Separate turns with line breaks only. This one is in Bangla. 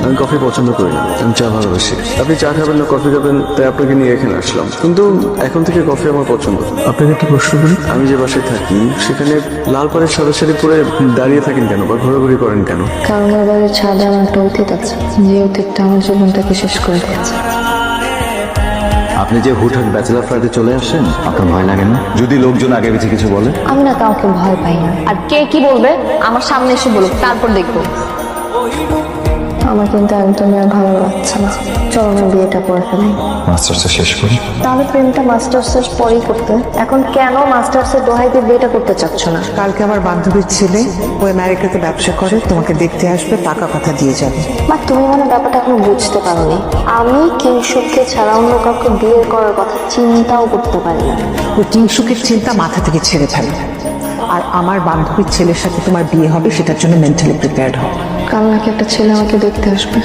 আমি কফি পছন্দ করি না, আমি চা ভালোবাসি। আপনি চা খাবেন না কফি খাবেন, তাই আপনাকে নিয়ে এখানে আসলাম। কিন্তু এখন থেকে কফি আমার পছন্দ। আপনাকে একটা প্রশ্ন করি, আমি যে বাসায় থাকি সেখানে লাল পাড়ের সাদা শাড়ি পরে দাঁড়িয়ে থাকেন কেন বা ঘোরাঘুরি করেন কেন?
কারণ আমার বাড়ির ছাদে আমার একটা অতীত আছে, যে অতীতটা আমার জীবনটাকে শেষ করে দিয়েছে।
আপনি যে হুটহাট ব্যাচেলার ফ্ল্যাটে চলে আসেন, আপনার ভয় লাগে না যদি লোকজন আগে পিছিয়ে কিছু বলে?
আমি না কাউকে ভয় পাই না, আর কে কি বলবে আমার সামনে এসে বলুক, তারপর দেখবো। আমার কিন্তু একদমই আর ভালো লাগছে না, চলো না বিয়েটা করে ফেলি।
মাস্টার্সটা শেষ করি।
তাহলে প্রেমটা মাস্টার্সের পরেই করতে, এখন কেন মাস্টার্সের দোহাই দিয়ে বিয়েটা করতে চাচ্ছ না?
কালকে আমার বান্ধবীর ছেলে ও আমেরিকাতে ব্যবসা করে, তোমাকে দেখতে আসবে, পাকা কথা দিয়ে যাবে।
মা তুমি মানে ব্যাপারটা এখন বুঝতে পারোনি। আমি কিংশুককে ছাড়া অন্য কাউকে বিয়ে করার কথা চিন্তাও করতে পারি না।
ওই কিংসুকের চিন্তা মাথা থেকে ছেড়ে ফেলো, আর আমার বান্ধবীর ছেলের সাথে তোমার বিয়ে হবে সেটার জন্য মেন্টালি প্রিপেয়ার্ড হও।
কাল নাকি একটা ছেলে আমাকে দেখতে আসবে।